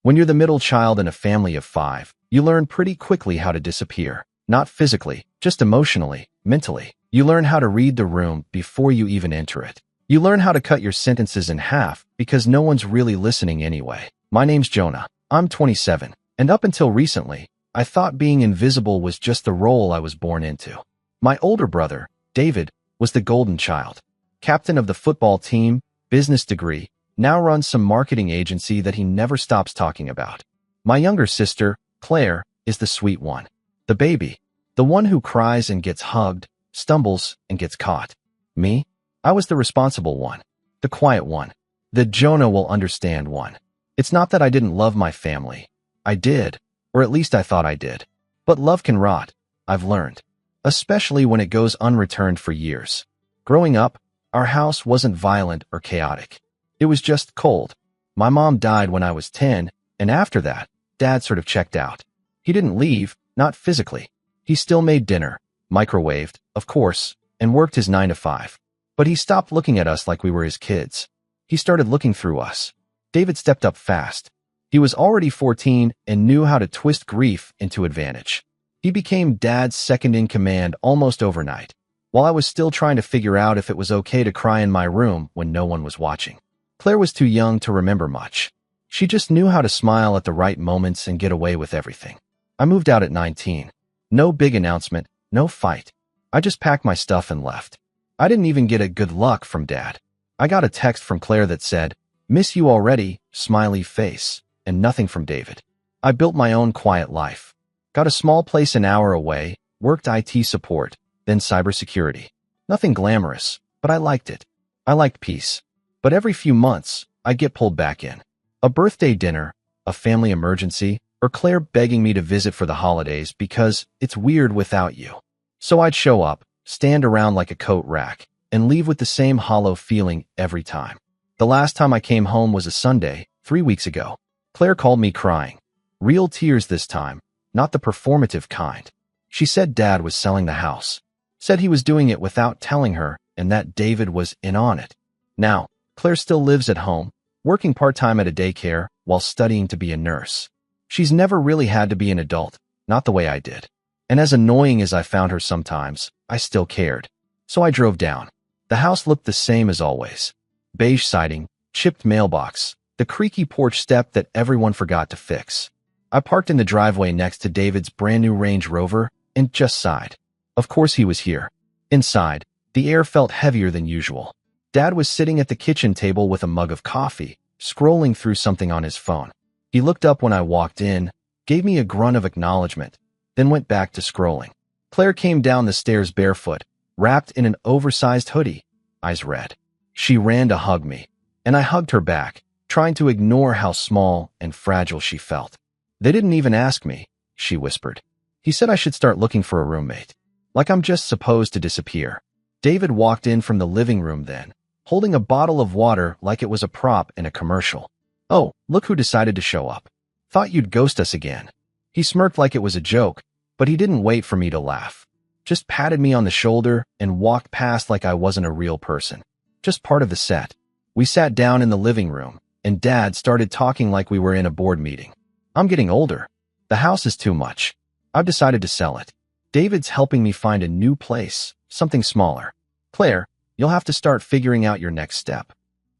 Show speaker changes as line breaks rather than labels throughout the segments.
When you're the middle child in a family of 5, you learn pretty quickly how to disappear. Not physically, just emotionally, mentally. You learn how to read the room before you even enter it. You learn how to cut your sentences in half because no one's really listening anyway. My name's Jonah. I'm 27, and up until recently, I thought being invisible was just the role I was born into. My older brother, David, was the golden child. Captain of the football team, business degree, now runs some marketing agency that he never stops talking about. My younger sister, Claire, is the sweet one. The baby. The one who cries and gets hugged, stumbles and gets caught. Me? I was the responsible one. The quiet one. The Jonah will understand one. It's not that I didn't love my family. I did, or at least I thought I did. But love can rot, I've learned. Especially when it goes unreturned for years. Growing up, our house wasn't violent or chaotic. It was just cold. My mom died when I was 10, and after that, Dad sort of checked out. He didn't leave, not physically. He still made dinner, microwaved, of course, and worked his 9 to 5. But he stopped looking at us like we were his kids. He started looking through us. David stepped up fast. He was already 14 and knew how to twist grief into advantage. He became Dad's second-in-command almost overnight, while I was still trying to figure out if it was okay to cry in my room when no one was watching. Claire was too young to remember much. She just knew how to smile at the right moments and get away with everything. I moved out at 19. No big announcement, no fight. I just packed my stuff and left. I didn't even get a good luck from Dad. I got a text from Claire that said, "Miss you already," smiley face, and nothing from David. I built my own quiet life. Got a small place an hour away, worked IT support, then cybersecurity. Nothing glamorous, but I liked it. I liked peace. But every few months, I'd get pulled back in. A birthday dinner, a family emergency, or Claire begging me to visit for the holidays because it's weird without you. So I'd show up, stand around like a coat rack, and leave with the same hollow feeling every time. The last time I came home was a Sunday, 3 weeks ago. Claire called me crying. Real tears this time, not the performative kind. She said Dad was selling the house. Said he was doing it without telling her and that David was in on it. Now, Claire still lives at home, working part-time at a daycare while studying to be a nurse. She's never really had to be an adult, not the way I did. And as annoying as I found her sometimes, I still cared. So I drove down. The house looked the same as always. Beige siding, chipped mailbox, the creaky porch step that everyone forgot to fix. I parked in the driveway next to David's brand new Range Rover and just sighed. Of course he was here. Inside, the air felt heavier than usual. Dad was sitting at the kitchen table with a mug of coffee, scrolling through something on his phone. He looked up when I walked in, gave me a grunt of acknowledgement, then went back to scrolling. Claire came down the stairs barefoot, wrapped in an oversized hoodie, eyes red. She ran to hug me, and I hugged her back, trying to ignore how small and fragile she felt. "They didn't even ask me," she whispered. "He said I should start looking for a roommate. Like I'm just supposed to disappear." David walked in from the living room then, holding a bottle of water like it was a prop in a commercial. "Oh, look who decided to show up. Thought you'd ghost us again." He smirked like it was a joke, but he didn't wait for me to laugh. Just patted me on the shoulder and walked past like I wasn't a real person. Just part of the set. We sat down in the living room, and Dad started talking like we were in a board meeting. "I'm getting older. The house is too much. I've decided to sell it. David's helping me find a new place, something smaller. Claire, you'll have to start figuring out your next step."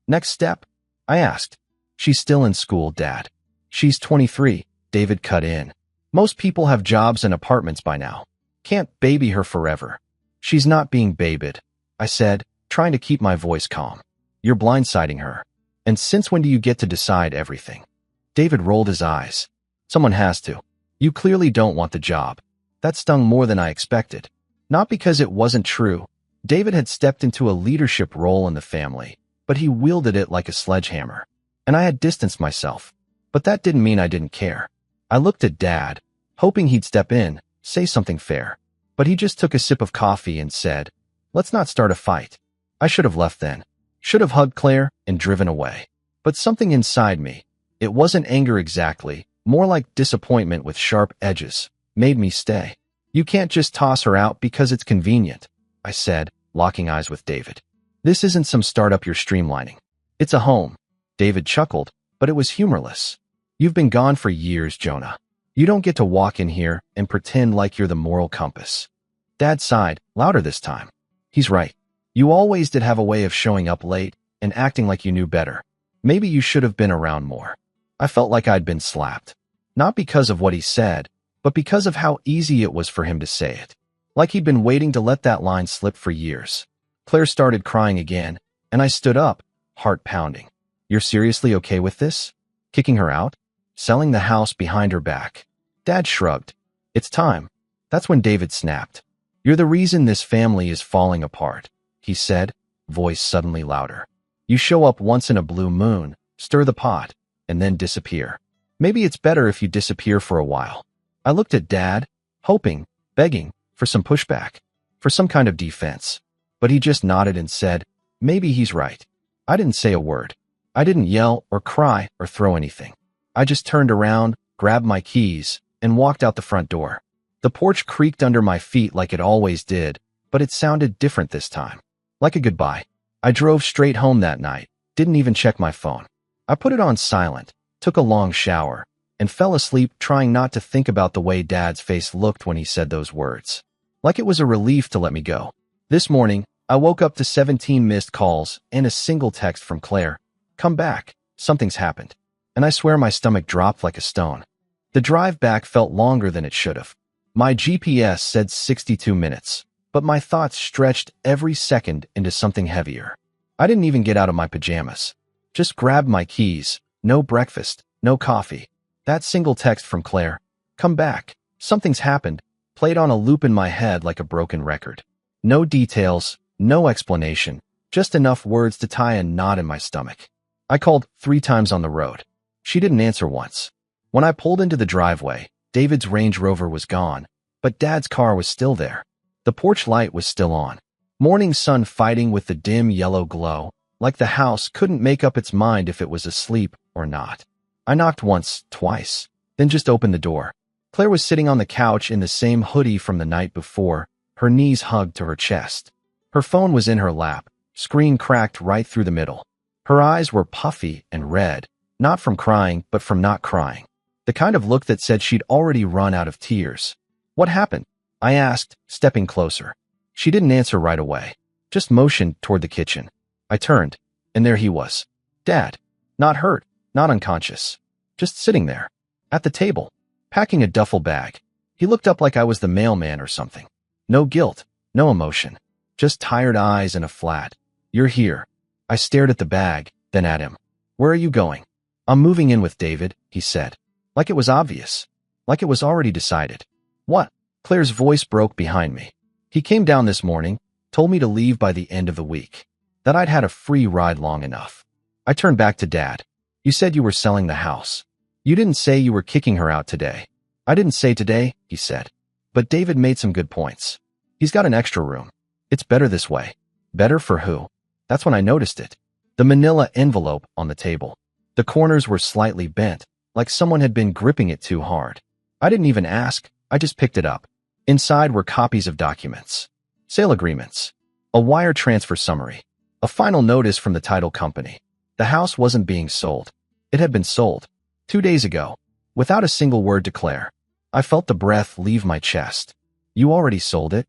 "Next step?" I asked. "She's still in school, Dad." "She's 23, David cut in. "Most people have jobs and apartments by now. Can't baby her forever." "She's not being babied," I said, trying to keep my voice calm. "You're blindsiding her. And since when do you get to decide everything?" David rolled his eyes. "Someone has to. You clearly don't want the job." That stung more than I expected. Not because it wasn't true. David had stepped into a leadership role in the family, but he wielded it like a sledgehammer. And I had distanced myself. But that didn't mean I didn't care. I looked at Dad, hoping he'd step in, say something fair. But he just took a sip of coffee and said, "Let's not start a fight." I should have left then. Should have hugged Claire and driven away. But something inside me, it wasn't anger exactly, more like disappointment with sharp edges, made me stay. "You can't just toss her out because it's convenient," I said, locking eyes with David. "This isn't some startup you're streamlining. It's a home." David chuckled, but it was humorless. You've been gone for years, Jonah. You don't get to walk in here and pretend like you're the moral compass. Dad sighed, louder this time. He's right. You always did have a way of showing up late and acting like you knew better. Maybe you should have been around more. I felt like I'd been slapped. Not because of what he said, but because of how easy it was for him to say it. Like he'd been waiting to let that line slip for years. Claire started crying again, and I stood up, heart pounding. You're seriously okay with this? Kicking her out? Selling the house behind her back? Dad shrugged. It's time. That's when David snapped. You're the reason this family is falling apart, he said, voice suddenly louder. You show up once in a blue moon, stir the pot, and then disappear. Maybe it's better if you disappear for a while. I looked at Dad, hoping, begging, for some pushback, for some kind of defense. But he just nodded and said, maybe he's right. I didn't say a word. I didn't yell or cry or throw anything. I just turned around, grabbed my keys, and walked out the front door. The porch creaked under my feet like it always did, but it sounded different this time. Like a goodbye. I drove straight home that night, didn't even check my phone. I put it on silent, took a long shower, and fell asleep trying not to think about the way Dad's face looked when he said those words. Like it was a relief to let me go. This morning, I woke up to 17 missed calls and a single text from Claire. Come back, something's happened. And I swear my stomach dropped like a stone. The drive back felt longer than it should have. My GPS said 62 minutes, but my thoughts stretched every second into something heavier. I didn't even get out of my pajamas. Just grabbed my keys. No breakfast, no coffee. That single text from Claire, come back, something's happened, played on a loop in my head like a broken record. No details, no explanation, just enough words to tie a knot in my stomach. I called 3 times on the road. She didn't answer once. When I pulled into the driveway, David's Range Rover was gone, but Dad's car was still there. The porch light was still on. Morning sun fighting with the dim yellow glow, like the house couldn't make up its mind if it was asleep or not. I knocked once, twice, then just opened the door. Claire was sitting on the couch in the same hoodie from the night before, her knees hugged to her chest. Her phone was in her lap, screen cracked right through the middle. Her eyes were puffy and red, not from crying, but from not crying. The kind of look that said she'd already run out of tears. What happened? I asked, stepping closer. She didn't answer right away, just motioned toward the kitchen. I turned, and there he was. Dad. Not hurt, not unconscious. Just sitting there. At the table. Packing a duffel bag. He looked up like I was the mailman or something. No guilt, no emotion. Just tired eyes and a flat. You're here. I stared at the bag, then at him. Where are you going? I'm moving in with David, he said. Like it was obvious. Like it was already decided. What? Claire's voice broke behind me. He came down this morning, told me to leave by the end of the week. That I'd had a free ride long enough. I turned back to Dad. You said you were selling the house. You didn't say you were kicking her out today. I didn't say today, he said. But David made some good points. He's got an extra room. It's better this way. Better for who? That's when I noticed it. The manila envelope on the table. The corners were slightly bent, like someone had been gripping it too hard. I didn't even ask, I just picked it up. Inside were copies of documents. Sale agreements. A wire transfer summary. A final notice from the title company. The house wasn't being sold. It had been sold. 2 days ago. Without a single word to Claire. I felt the breath leave my chest. You already sold it?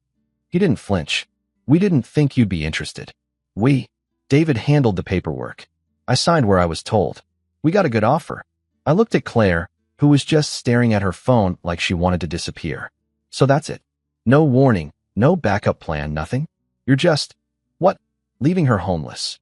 He didn't flinch. We didn't think you'd be interested. David handled the paperwork. I signed where I was told. We got a good offer. I looked at Claire, who was just staring at her phone like she wanted to disappear. So that's it. No warning, no backup plan, nothing? You're just, what? Leaving her homeless.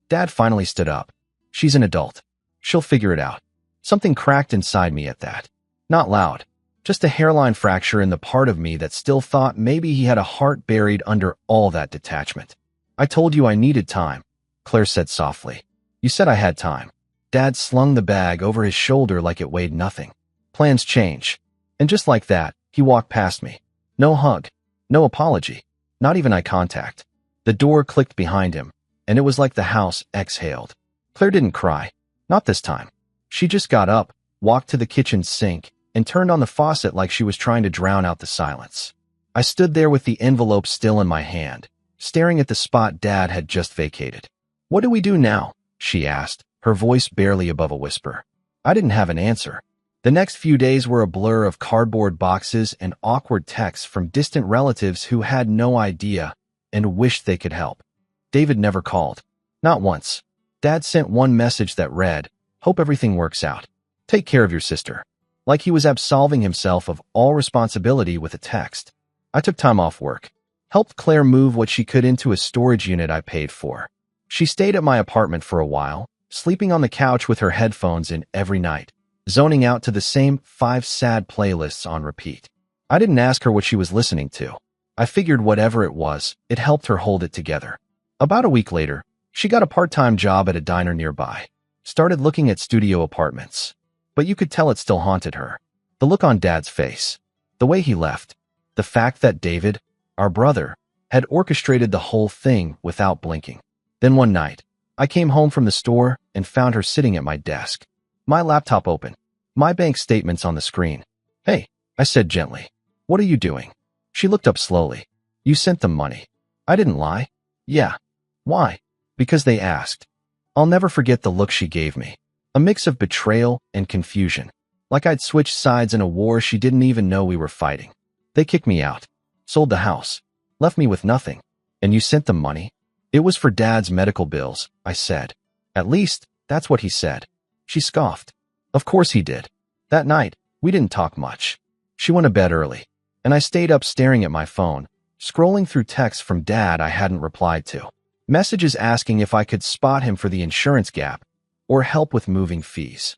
Dad finally stood up. She's an adult. She'll figure it out. Something cracked inside me at that. Not loud. Just a hairline fracture in the part of me that still thought maybe he had a heart buried under all that detachment. I told you I needed time, Claire said softly. You said I had time. Dad slung the bag over his shoulder like it weighed nothing. Plans change. And just like that, he walked past me. No hug. No apology. Not even eye contact. The door clicked behind him, and it was like the house exhaled. Claire didn't cry. Not this time. She just got up, walked to the kitchen sink, and turned on the faucet like she was trying to drown out the silence. I stood there with the envelope still in my hand, staring at the spot Dad had just vacated. What do we do now? She asked, her voice barely above a whisper. I didn't have an answer. The next few days were a blur of cardboard boxes and awkward texts from distant relatives who had no idea and wished they could help. David never called. Not once. Dad sent one message that read, "Hope everything works out. Take care of your sister." Like he was absolving himself of all responsibility with a text. I took time off work. Helped Claire move what she could into a storage unit I paid for. She stayed at my apartment for a while, sleeping on the couch with her headphones in every night, zoning out to the same 5 sad playlists on repeat. I didn't ask her what she was listening to. I figured whatever it was, it helped her hold it together. About a week later, she got a part-time job at a diner nearby. Started looking at studio apartments. But you could tell it still haunted her. The look on Dad's face. The way he left. The fact that David, our brother, had orchestrated the whole thing without blinking. Then one night, I came home from the store and found her sitting at my desk. My laptop open. My bank statements on the screen. "Hey," I said gently. "What are you doing?" She looked up slowly. "You sent them money." I didn't lie. "Yeah." "Why?" "Because they asked." I'll never forget the look she gave me. A mix of betrayal and confusion. Like I'd switched sides in a war she didn't even know we were fighting. "They kicked me out. Sold the house. Left me with nothing. And you sent them money?" "It was for Dad's medical bills," I said. "At least, that's what he said." She scoffed. "Of course he did." That night, we didn't talk much. She went to bed early, and I stayed up staring at my phone, scrolling through texts from Dad I hadn't replied to. Messages asking if I could spot him for the insurance gap or help with moving fees.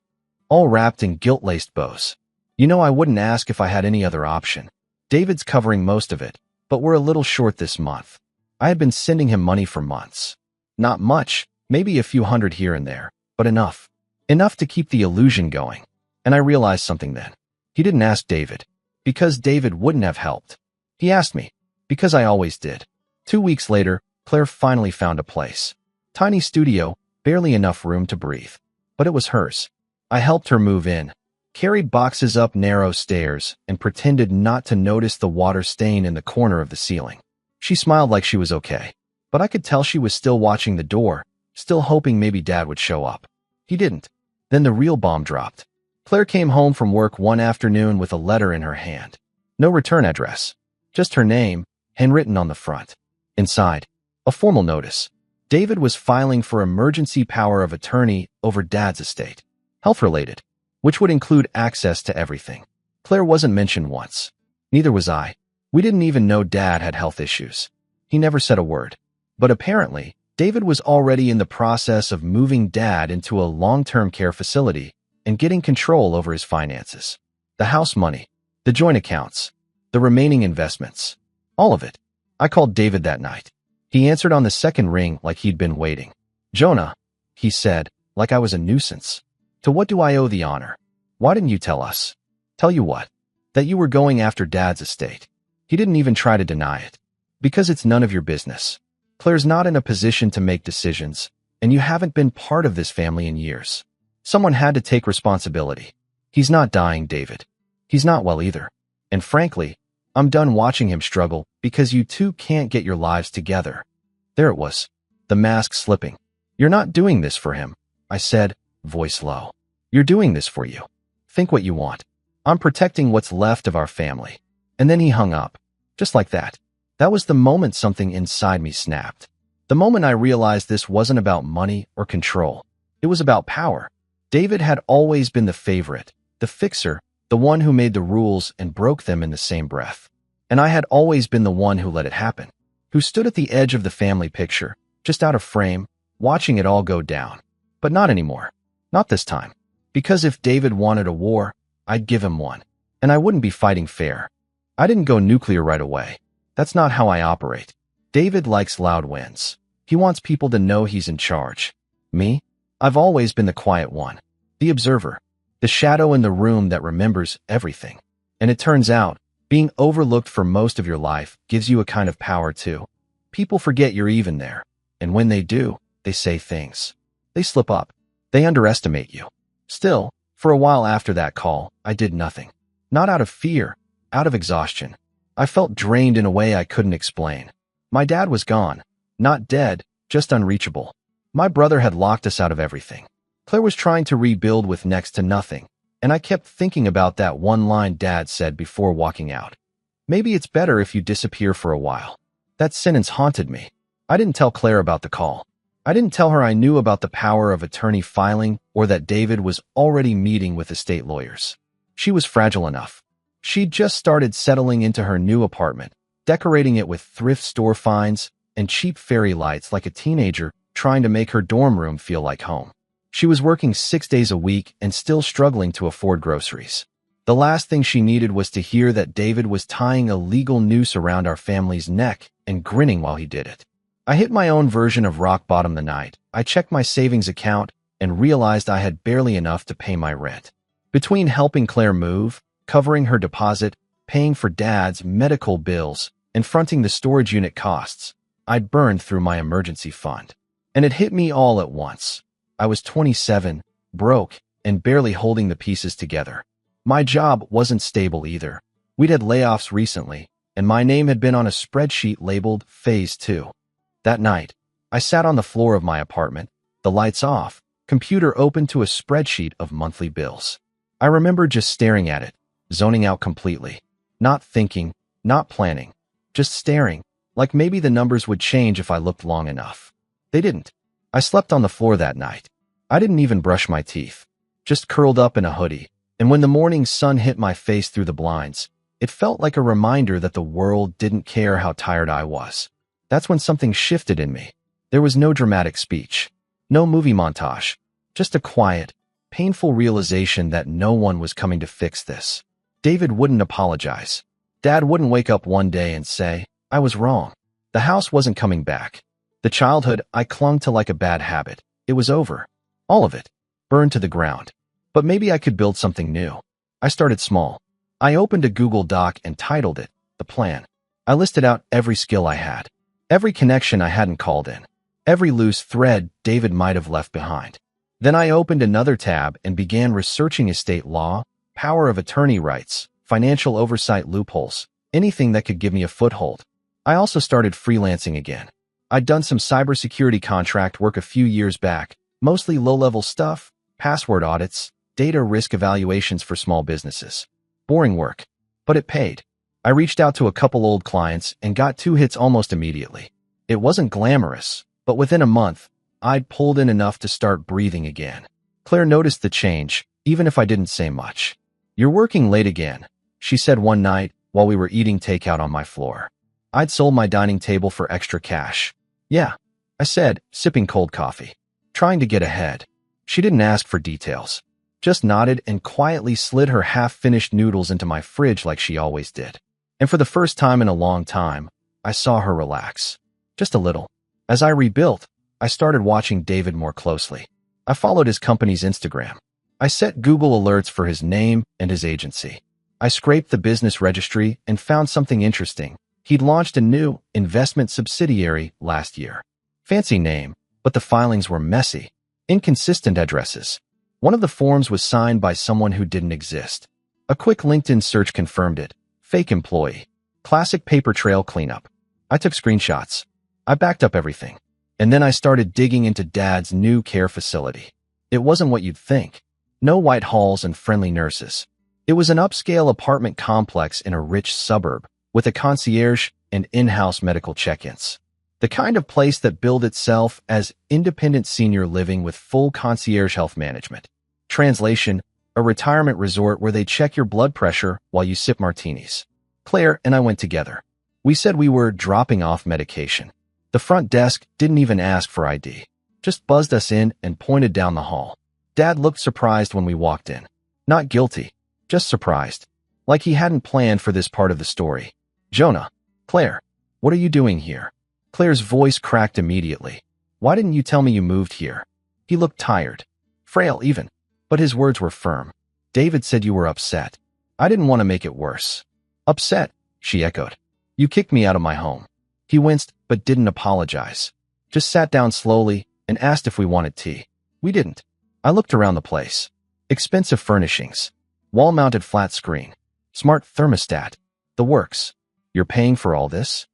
All wrapped in guilt-laced bows. You know, I wouldn't ask if I had any other option. David's covering most of it, but we're a little short this month. I had been sending him money for months. Not much, maybe a few hundred here and there, but enough. Enough to keep the illusion going. And I realized something then. He didn't ask David, because David wouldn't have helped. He asked me, because I always did. 2 weeks later, Claire finally found a place. Tiny studio, barely enough room to breathe. But it was hers. I helped her move in, carried boxes up narrow stairs, and pretended not to notice the water stain in the corner of the ceiling. She smiled like she was okay, but I could tell she was still watching the door, still hoping maybe Dad would show up. He didn't. Then the real bomb dropped. Claire came home from work one afternoon with a letter in her hand. No return address. Just her name, handwritten on the front. Inside, a formal notice. David was filing for emergency power of attorney over Dad's estate. Health-related, which would include access to everything. Claire wasn't mentioned once. Neither was I. We didn't even know Dad had health issues. He never said a word. But apparently, David was already in the process of moving Dad into a long-term care facility and getting control over his finances. The house money, the joint accounts, the remaining investments. All of it. I called David that night. He answered on the second ring like he'd been waiting. "Jonah," he said, like I was a nuisance. "To what do I owe the honor? Why didn't you tell us?" "Tell you what?" "That you were going after Dad's estate." He didn't even try to deny it. "Because it's none of your business. Claire's not in a position to make decisions, and you haven't been part of this family in years. Someone had to take responsibility. He's not dying, David. He's not well either. And frankly, I'm done watching him struggle because you two can't get your lives together." There it was, the mask slipping. "You're not doing this for him," I said, voice low. "You're doing this for you. Think what you want. I'm protecting what's left of our family." And then he hung up. Just like that. That was the moment something inside me snapped. The moment I realized this wasn't about money or control. It was about power. David had always been the favorite, the fixer, the one who made the rules and broke them in the same breath. And I had always been the one who let it happen, who stood at the edge of the family picture, just out of frame, watching it all go down. But not anymore. Not this time. Because if David wanted a war, I'd give him one. And I wouldn't be fighting fair. I didn't go nuclear right away. That's not how I operate. David likes loud wins. He wants people to know he's in charge. Me? I've always been the quiet one. The observer. The shadow in the room that remembers everything. And it turns out, being overlooked for most of your life gives you a kind of power too. People forget you're even there. And when they do, they say things. They slip up. They underestimate you. Still, for a while after that call, I did nothing. Not out of fear, out of exhaustion. I felt drained in a way I couldn't explain. My dad was gone. Not dead, just unreachable. My brother had locked us out of everything. Claire was trying to rebuild with next to nothing, and I kept thinking about that one line Dad said before walking out. Maybe it's better if you disappear for a while. That sentence haunted me. I didn't tell Claire about the call. I didn't tell her I knew about the power of attorney filing or that David was already meeting with estate lawyers. She was fragile enough. She'd just started settling into her new apartment, decorating it with thrift store finds and cheap fairy lights like a teenager trying to make her dorm room feel like home. She was working 6 days a week and still struggling to afford groceries. The last thing she needed was to hear that David was tying a legal noose around our family's neck and grinning while he did it. I hit my own version of rock bottom the night. I checked my savings account and realized I had barely enough to pay my rent. Between helping Claire move, covering her deposit, paying for Dad's medical bills, and fronting the storage unit costs, I'd burned through my emergency fund. And it hit me all at once. I was 27, broke, and barely holding the pieces together. My job wasn't stable either. We'd had layoffs recently, and my name had been on a spreadsheet labeled Phase 2. That night, I sat on the floor of my apartment, the lights off, computer open to a spreadsheet of monthly bills. I remember just staring at it, zoning out completely. Not thinking, not planning, just staring, like maybe the numbers would change if I looked long enough. They didn't. I slept on the floor that night. I didn't even brush my teeth, just curled up in a hoodie. And when the morning sun hit my face through the blinds, it felt like a reminder that the world didn't care how tired I was. That's when something shifted in me. There was no dramatic speech, no movie montage, just a quiet, painful realization that no one was coming to fix this. David wouldn't apologize. Dad wouldn't wake up one day and say, I was wrong. The house wasn't coming back. The childhood I clung to like a bad habit. It was over. All of it. Burned to the ground. But maybe I could build something new. I started small. I opened a Google Doc and titled it, The Plan. I listed out every skill I had, every connection I hadn't called in, every loose thread David might have left behind. Then I opened another tab and began researching estate law, power of attorney rights, financial oversight loopholes, anything that could give me a foothold. I also started freelancing again. I'd done some cybersecurity contract work a few years back, mostly low-level stuff, password audits, data risk evaluations for small businesses. Boring work, but it paid. I reached out to a couple old clients and got 2 hits almost immediately. It wasn't glamorous, but within a month, I'd pulled in enough to start breathing again. Claire noticed the change, even if I didn't say much. You're working late again, she said one night while we were eating takeout on my floor. I'd sold my dining table for extra cash. Yeah, I said, sipping cold coffee, trying to get ahead. She didn't ask for details. Just nodded and quietly slid her half-finished noodles into my fridge like she always did. And for the first time in a long time, I saw her relax. Just a little. As I rebuilt, I started watching David more closely. I followed his company's Instagram. I set Google alerts for his name and his agency. I scraped the business registry and found something interesting. He'd launched a new investment subsidiary last year. Fancy name, but the filings were messy. Inconsistent addresses. One of the forms was signed by someone who didn't exist. A quick LinkedIn search confirmed it. Fake employee. Classic paper trail cleanup. I took screenshots. I backed up everything. And then I started digging into Dad's new care facility. It wasn't what you'd think. No white halls and friendly nurses. It was an upscale apartment complex in a rich suburb, with a concierge and in-house medical check-ins. The kind of place that billed itself as independent senior living with full concierge health management. Translation, a retirement resort where they check your blood pressure while you sip martinis. Claire and I went together. We said we were dropping off medication. The front desk didn't even ask for ID, just buzzed us in and pointed down the hall. Dad looked surprised when we walked in. Not guilty, just surprised. Like he hadn't planned for this part of the story. Jonah, Claire, what are you doing here? Claire's voice cracked immediately. Why didn't you tell me you moved here? He looked tired, frail even, but his words were firm. David said you were upset. I didn't want to make it worse. Upset, she echoed. You kicked me out of my home. He winced, but didn't apologize. Just sat down slowly and asked if we wanted tea. We didn't. I looked around the place. Expensive furnishings. Wall-mounted flat screen. Smart thermostat. The works. You're paying for all this?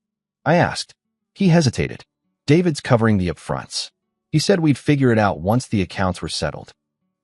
I asked. He hesitated. David's covering the upfronts. He said we'd figure it out once the accounts were settled.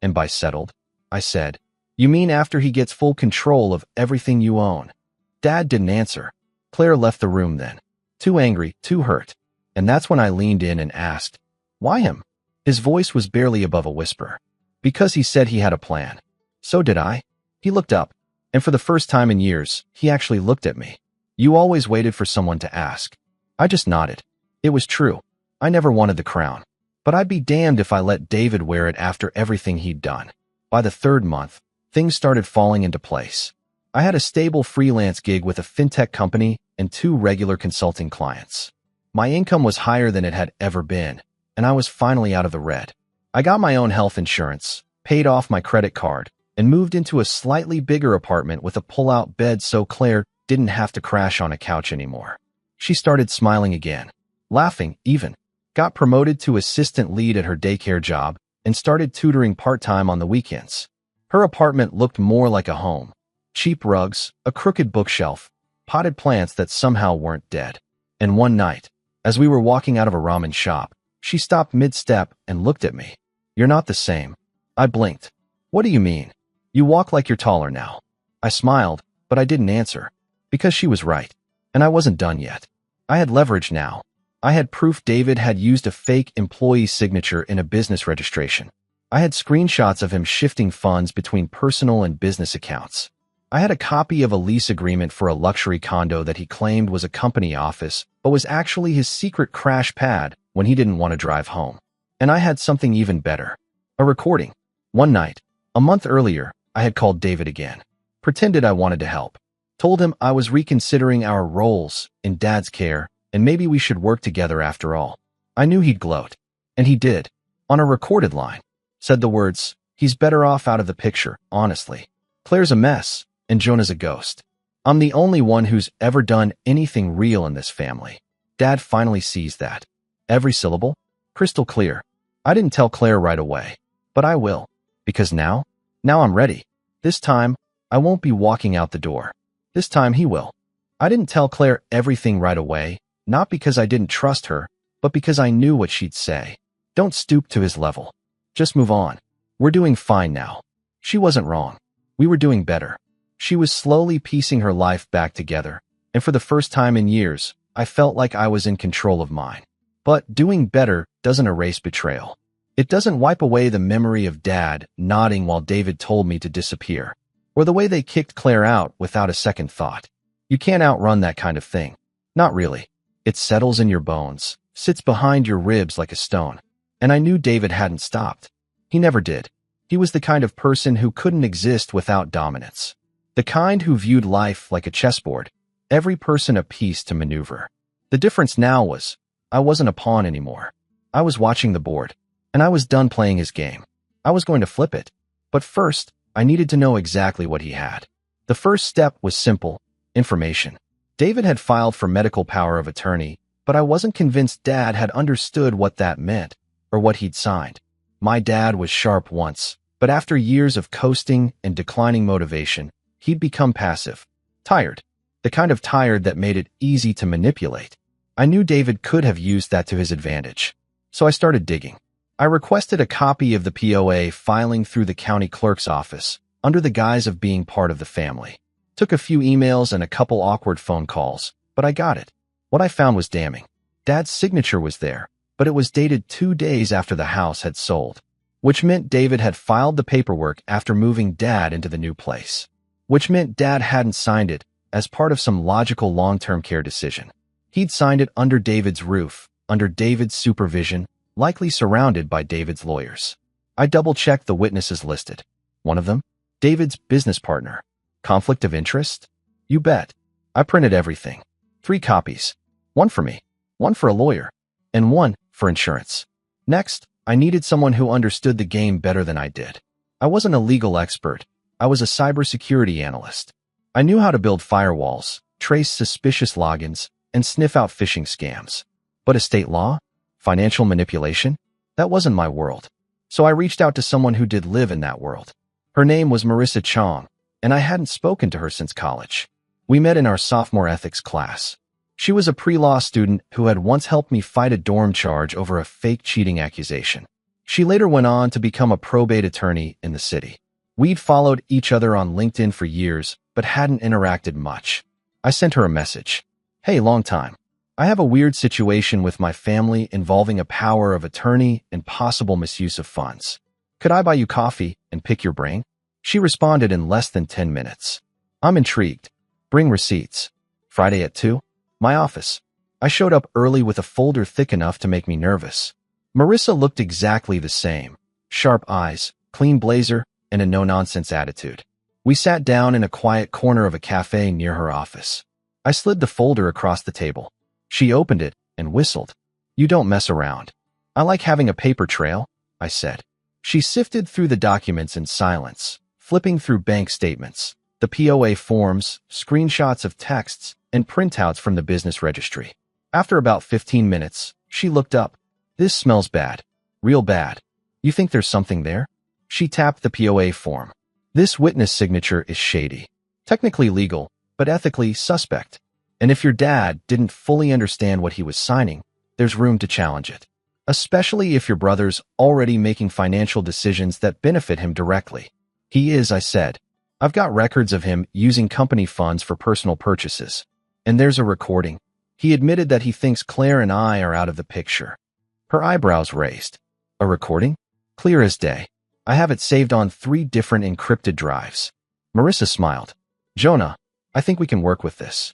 And by settled, I said, you mean after he gets full control of everything you own? Dad didn't answer. Claire left the room then. Too angry, too hurt. And that's when I leaned in and asked, why him? His voice was barely above a whisper. Because he said he had a plan. So did I. He looked up, and for the first time in years, he actually looked at me. You always waited for someone to ask. I just nodded. It was true. I never wanted the crown. But I'd be damned if I let David wear it after everything he'd done. By the third month, things started falling into place. I had a stable freelance gig with a fintech company and 2 regular consulting clients. My income was higher than it had ever been, and I was finally out of the red. I got my own health insurance, paid off my credit card, and moved into a slightly bigger apartment with a pull-out bed so Claire didn't have to crash on a couch anymore. She started smiling again, laughing even, got promoted to assistant lead at her daycare job, and started tutoring part-time on the weekends. Her apartment looked more like a home. Cheap rugs, a crooked bookshelf, potted plants that somehow weren't dead. And one night, as we were walking out of a ramen shop, she stopped mid-step and looked at me. You're not the same. I blinked. What do you mean? You walk like you're taller now. I smiled, but I didn't answer. Because she was right. And I wasn't done yet. I had leverage now. I had proof David had used a fake employee signature in a business registration. I had screenshots of him shifting funds between personal and business accounts. I had a copy of a lease agreement for a luxury condo that he claimed was a company office, but was actually his secret crash pad when he didn't want to drive home. And I had something even better. A recording. One night, a month earlier, I had called David again. Pretended I wanted to help. Told him I was reconsidering our roles in Dad's care, and maybe we should work together after all. I knew he'd gloat. And he did. On a recorded line. Said the words, he's better off out of the picture, honestly. Claire's a mess, and Jonah's a ghost. I'm the only one who's ever done anything real in this family. Dad finally sees that. Every syllable, crystal clear. I didn't tell Claire right away, but I will. Because now I'm ready. This time, I won't be walking out the door. This time he will. I didn't tell Claire everything right away, not because I didn't trust her, but because I knew what she'd say. Don't stoop to his level. Just move on. We're doing fine now. She wasn't wrong. We were doing better. She was slowly piecing her life back together, and for the first time in years, I felt like I was in control of mine. But doing better doesn't erase betrayal. It doesn't wipe away the memory of Dad nodding while David told me to disappear, or the way they kicked Claire out without a second thought. You can't outrun that kind of thing. Not really. It settles in your bones, sits behind your ribs like a stone. And I knew David hadn't stopped. He never did. He was the kind of person who couldn't exist without dominance. The kind who viewed life like a chessboard, every person a piece to maneuver. The difference now was, I wasn't a pawn anymore. I was watching the board, and I was done playing his game. I was going to flip it. But first, I needed to know exactly what he had. The first step was simple: information. David had filed for medical power of attorney, but I wasn't convinced Dad had understood what that meant, or what he'd signed. My dad was sharp once, but after years of coasting and declining motivation, he'd become passive. Tired. The kind of tired that made it easy to manipulate. I knew David could have used that to his advantage. So I started digging. I requested a copy of the POA filing through the county clerk's office, under the guise of being part of the family. Took a few emails and a couple awkward phone calls, but I got it. What I found was damning. Dad's signature was there, but it was dated 2 days after the house had sold, which meant David had filed the paperwork after moving Dad into the new place, which meant Dad hadn't signed it as part of some logical long-term care decision. He'd signed it under David's roof, under David's supervision, likely surrounded by David's lawyers. I double-checked the witnesses listed. One of them? David's business partner. Conflict of interest? You bet. I printed everything. 3 copies. One for me, one for a lawyer, and one for insurance. Next, I needed someone who understood the game better than I did. I wasn't a legal expert. I was a cybersecurity analyst. I knew how to build firewalls, trace suspicious logins, and sniff out phishing scams. But estate law? Financial manipulation? That wasn't my world. So I reached out to someone who did live in that world. Her name was Marissa Chong, and I hadn't spoken to her since college. We met in our sophomore ethics class. She was a pre-law student who had once helped me fight a dorm charge over a fake cheating accusation. She later went on to become a probate attorney in the city. We'd followed each other on LinkedIn for years, but hadn't interacted much. I sent her a message. Hey, long time. I have a weird situation with my family involving a power of attorney and possible misuse of funds. Could I buy you coffee and pick your brain? She responded in less than 10 minutes. I'm intrigued. Bring receipts. Friday at 2? My office. I showed up early with a folder thick enough to make me nervous. Marissa looked exactly the same. Sharp eyes, clean blazer, and a no-nonsense attitude. We sat down in a quiet corner of a cafe near her office. I slid the folder across the table. She opened it and whistled. You don't mess around. I like having a paper trail, I said. She sifted through the documents in silence, flipping through bank statements, the POA forms, screenshots of texts, and printouts from the business registry. After about 15 minutes, she looked up. This smells bad. Real bad. You think there's something there? She tapped the POA form. This witness signature is shady. Technically legal, but ethically suspect. And if your dad didn't fully understand what he was signing, there's room to challenge it. Especially if your brother's already making financial decisions that benefit him directly. He is, I said. I've got records of him using company funds for personal purchases. And there's a recording. He admitted that he thinks Claire and I are out of the picture. Her eyebrows raised. A recording? Clear as day. I have it saved on 3 different encrypted drives. Marissa smiled. Jonah, I think we can work with this.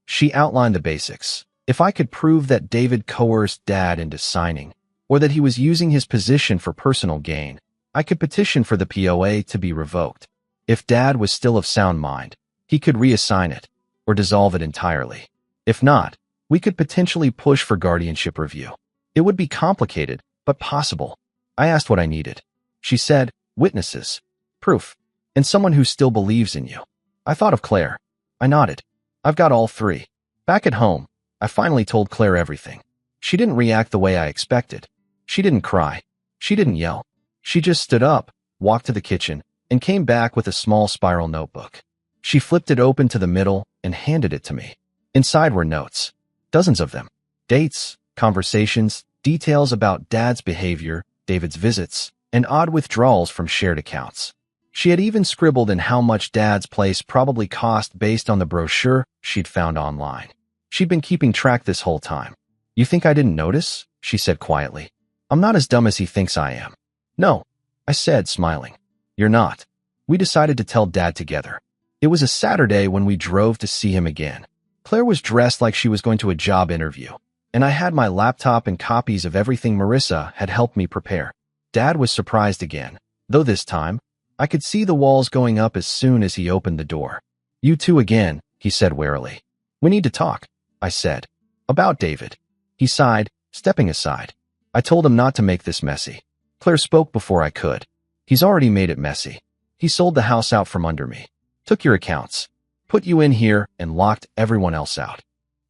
She outlined the basics. If I could prove that David coerced Dad into signing, or that he was using his position for personal gain, I could petition for the POA to be revoked. If Dad was still of sound mind, he could reassign it, or dissolve it entirely. If not, we could potentially push for guardianship review. It would be complicated, but possible. I asked what I needed. She said, witnesses, proof, and someone who still believes in you. I thought of Claire. I nodded. I've got all 3. Back at home, I finally told Claire everything. She didn't react the way I expected. She didn't cry. She didn't yell. She just stood up, walked to the kitchen, and came back with a small spiral notebook. She flipped it open to the middle and handed it to me. Inside were notes. Dozens of them. Dates, conversations, details about Dad's behavior, David's visits, and odd withdrawals from shared accounts. She had even scribbled in how much Dad's place probably cost based on the brochure she'd found online. She'd been keeping track this whole time. You think I didn't notice? She said quietly. I'm not as dumb as he thinks I am. No, I said, smiling. You're not. We decided to tell Dad together. It was a Saturday when we drove to see him again. Claire was dressed like she was going to a job interview, and I had my laptop and copies of everything Marissa had helped me prepare. Dad was surprised again, though this time, I could see the walls going up as soon as he opened the door. You two again, he said warily. We need to talk, I said. About David. He sighed, stepping aside. I told him not to make this messy. Claire spoke before I could. He's already made it messy. He sold the house out from under me. Took your accounts. Put you in here and locked everyone else out.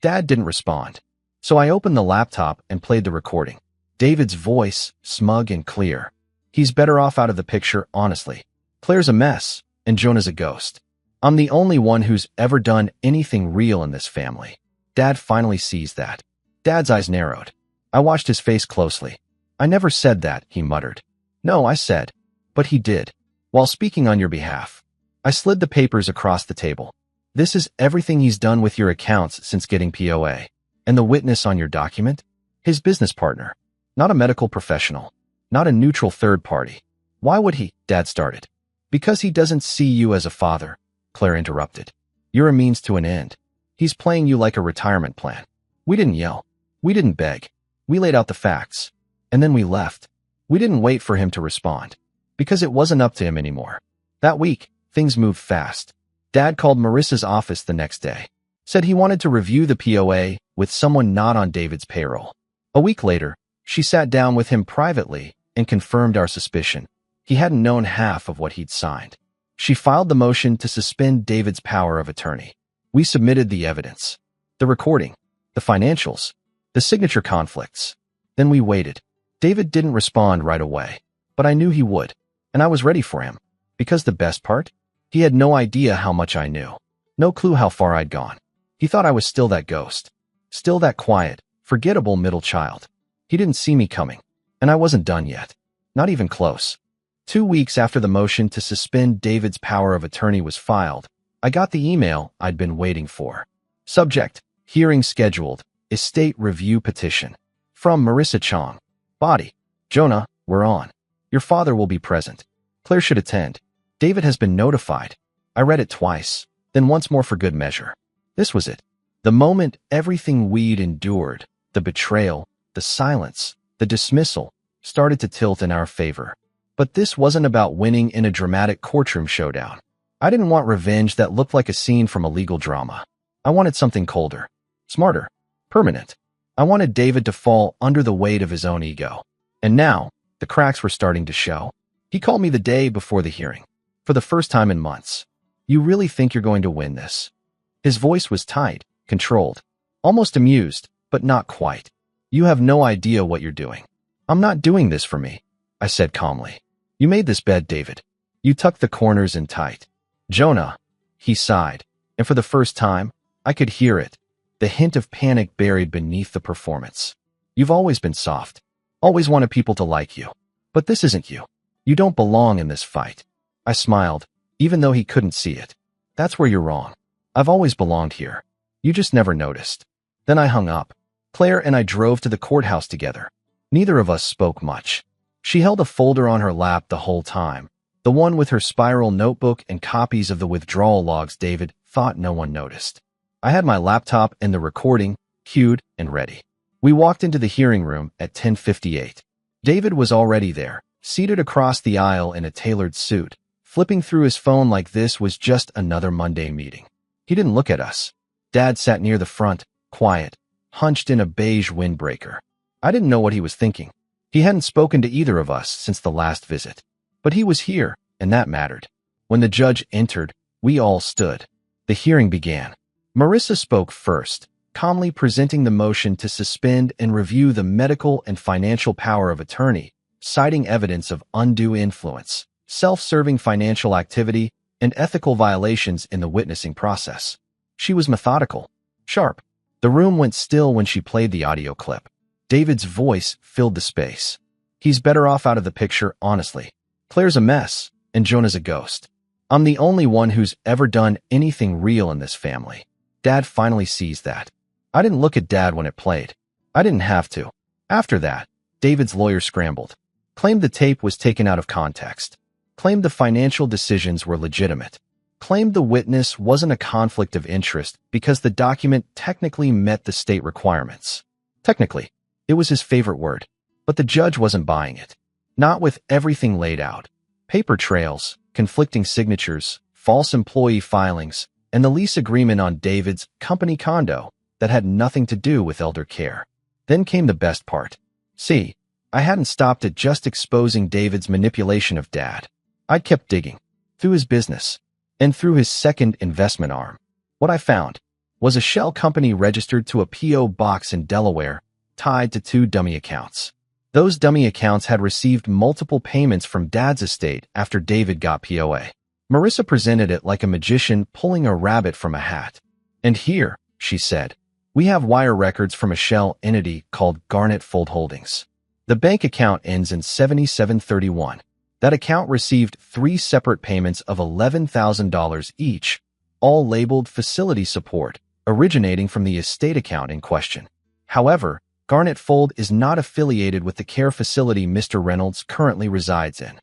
Dad didn't respond. So I opened the laptop and played the recording. David's voice, smug and clear. He's better off out of the picture, honestly. Claire's a mess, and Jonah's a ghost. I'm the only one who's ever done anything real in this family. Dad finally sees that. Dad's eyes narrowed. I watched his face closely. I never said that, he muttered. No, I said. But he did. While speaking on your behalf. I slid the papers across the table. This is everything he's done with your accounts since getting POA. And the witness on your document? His business partner. Not a medical professional. Not a neutral third party. Why would he? Dad started. Because he doesn't see you as a father, Claire interrupted. You're a means to an end. He's playing you like a retirement plan. We didn't yell. We didn't beg. We laid out the facts. And then we left. We didn't wait for him to respond. Because it wasn't up to him anymore. That week, things moved fast. Dad called Marissa's office the next day. Said he wanted to review the POA with someone not on David's payroll. A week later, she sat down with him privately and confirmed our suspicion. He hadn't known half of what he'd signed. She filed the motion to suspend David's power of attorney. We submitted the evidence. The recording. The financials. The signature conflicts. Then we waited. David didn't respond right away. But I knew he would. And I was ready for him. Because the best part? He had no idea how much I knew. No clue how far I'd gone. He thought I was still that ghost. Still that quiet, forgettable middle child. He didn't see me coming. And I wasn't done yet. Not even close. 2 weeks after the motion to suspend David's power of attorney was filed, I got the email I'd been waiting for. Subject: Hearing scheduled. Estate review petition. From Marissa Chong. Body: Jonah, we're on. Your father will be present. Claire should attend. David has been notified. I read it twice, then once more for good measure. This was it. The moment everything we'd endured, the betrayal, the silence, the dismissal, started to tilt in our favor. But this wasn't about winning in a dramatic courtroom showdown. I didn't want revenge that looked like a scene from a legal drama. I wanted something colder, smarter, permanent. I wanted David to fall under the weight of his own ego. And now, the cracks were starting to show. He called me the day before the hearing. For the first time in months. You really think you're going to win this? His voice was tight, controlled, almost amused, but not quite. You have no idea what you're doing. I'm not doing this for me, I said calmly. You made this bed, David. You tucked the corners in tight. Jonah, he sighed, and for the first time, I could hear it, the hint of panic buried beneath the performance. You've always been soft, always wanted people to like you. But this isn't you. You don't belong in this fight. I smiled, even though he couldn't see it. That's where you're wrong. I've always belonged here. You just never noticed. Then I hung up. Claire and I drove to the courthouse together. Neither of us spoke much. She held a folder on her lap the whole time, the one with her spiral notebook and copies of the withdrawal logs David thought no one noticed. I had my laptop and the recording, cued and ready. We walked into the hearing room at 10:58. David was already there, seated across the aisle in a tailored suit, flipping through his phone like this was just another Monday meeting. He didn't look at us. Dad sat near the front, quiet, hunched in a beige windbreaker. I didn't know what he was thinking. He hadn't spoken to either of us since the last visit. But he was here, and that mattered. When the judge entered, we all stood. The hearing began. Marissa spoke first, calmly presenting the motion to suspend and review the medical and financial power of attorney, citing evidence of undue influence, self-serving financial activity, and ethical violations in the witnessing process. She was methodical, sharp. The room went still when she played the audio clip. David's voice filled the space. He's better off out of the picture, honestly. Claire's a mess, and Jonah's a ghost. I'm the only one who's ever done anything real in this family. Dad finally sees that. I didn't look at Dad when it played. I didn't have to. After that, David's lawyer scrambled. Claimed the tape was taken out of context. Claimed the financial decisions were legitimate. Claimed the witness wasn't a conflict of interest because the document technically met the state requirements. Technically. It was his favorite word. But the judge wasn't buying it. Not with everything laid out. Paper trails, conflicting signatures, false employee filings, and the lease agreement on David's company condo that had nothing to do with elder care. Then came the best part. See, I hadn't stopped at just exposing David's manipulation of Dad. I'd kept digging. Through his business. And through his second investment arm. What I found was a shell company registered to a P.O. box in Delaware, tied to 2 dummy accounts. Those dummy accounts had received multiple payments from Dad's estate after David got POA. Marissa presented it like a magician pulling a rabbit from a hat. And here, she said, we have wire records from a shell entity called Garnet Fold Holdings. The bank account ends in 7731. That account received 3 separate payments of $11,000 each, all labeled facility support, originating from the estate account in question. However, Garnet Fold is not affiliated with the care facility Mr. Reynolds currently resides in.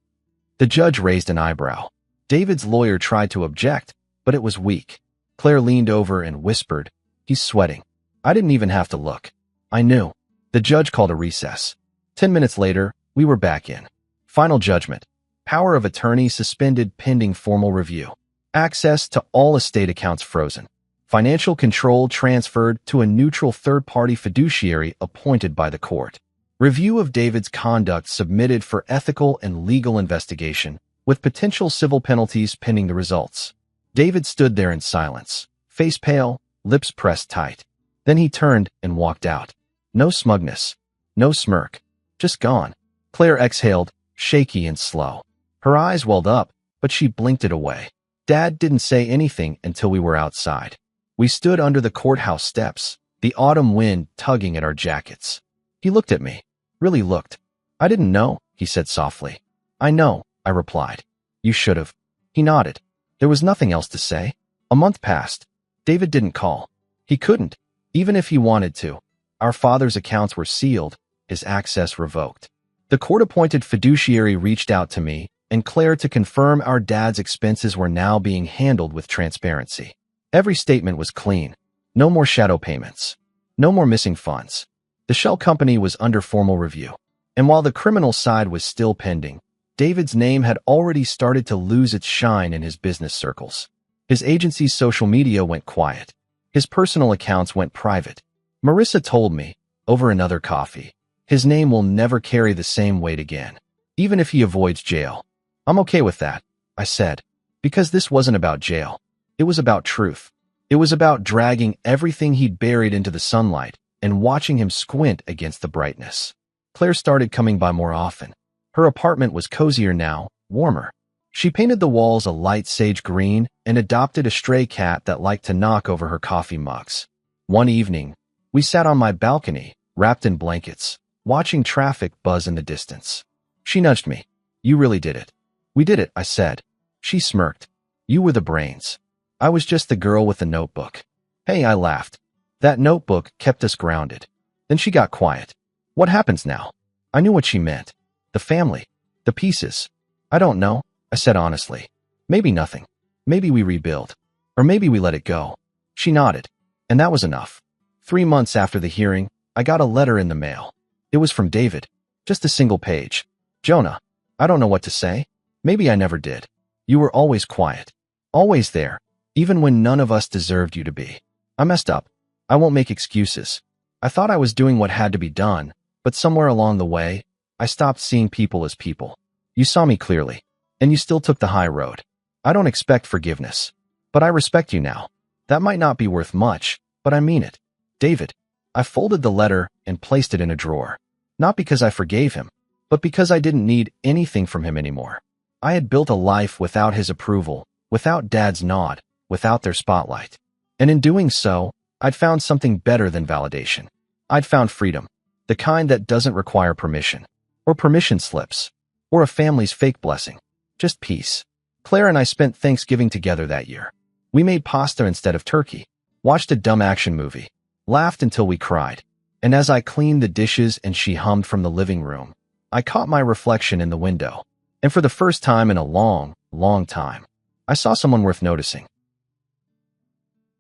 The judge raised an eyebrow. David's lawyer tried to object, but it was weak. Claire leaned over and whispered, "He's sweating." I didn't even have to look. I knew. The judge called a recess. 10 minutes later, we were back in. Final judgment. Power of attorney suspended pending formal review. Access to all estate accounts frozen. Financial control transferred to a neutral third-party fiduciary appointed by the court. Review of David's conduct submitted for ethical and legal investigation, with potential civil penalties pending the results. David stood there in silence, face pale, lips pressed tight. Then he turned and walked out. No smugness, no smirk, just gone. Claire exhaled, shaky and slow. Her eyes welled up, but she blinked it away. Dad didn't say anything until we were outside. We stood under the courthouse steps, the autumn wind tugging at our jackets. He looked at me. Really looked. I didn't know, he said softly. I know, I replied. You should have. He nodded. There was nothing else to say. A month passed. David didn't call. He couldn't, even if he wanted to. Our father's accounts were sealed, his access revoked. The court-appointed fiduciary reached out to me and Claire to confirm our dad's expenses were now being handled with transparency. Every statement was clean. No more shadow payments. No more missing funds. The shell company was under formal review. And while the criminal side was still pending, David's name had already started to lose its shine in his business circles. His agency's social media went quiet. His personal accounts went private. Marissa told me, over another coffee, his name will never carry the same weight again, even if he avoids jail. I'm okay with that, I said, because this wasn't about jail. It was about truth. It was about dragging everything he'd buried into the sunlight and watching him squint against the brightness. Claire started coming by more often. Her apartment was cozier now, warmer. She painted the walls a light sage green and adopted a stray cat that liked to knock over her coffee mugs. One evening, we sat on my balcony, wrapped in blankets, watching traffic buzz in the distance. She nudged me. You really did it. We did it, I said. She smirked. You were the brains. I was just the girl with the notebook. Hey, I laughed. That notebook kept us grounded. Then she got quiet. What happens now? I knew what she meant. The family. The pieces. I don't know, I said honestly. Maybe nothing. Maybe we rebuild. Or maybe we let it go. She nodded. And that was enough. 3 months after the hearing, I got a letter in the mail. It was from David. Just a single page. Jonah, I don't know what to say. Maybe I never did. You were always quiet. Always there, even when none of us deserved you to be. I messed up. I won't make excuses. I thought I was doing what had to be done, but somewhere along the way, I stopped seeing people as people. You saw me clearly, and you still took the high road. I don't expect forgiveness, but I respect you now. That might not be worth much, but I mean it. David. I folded the letter and placed it in a drawer. Not because I forgave him, but because I didn't need anything from him anymore. I had built a life without his approval, without Dad's nod, without their spotlight. And in doing so, I'd found something better than validation. I'd found freedom, the kind that doesn't require permission, or permission slips, or a family's fake blessing. Just peace. Claire and I spent Thanksgiving together that year. We made pasta instead of turkey, watched a dumb action movie, laughed until we cried. And as I cleaned the dishes and she hummed from the living room, I caught my reflection in the window. And for the first time in a long, long time, I saw someone worth noticing.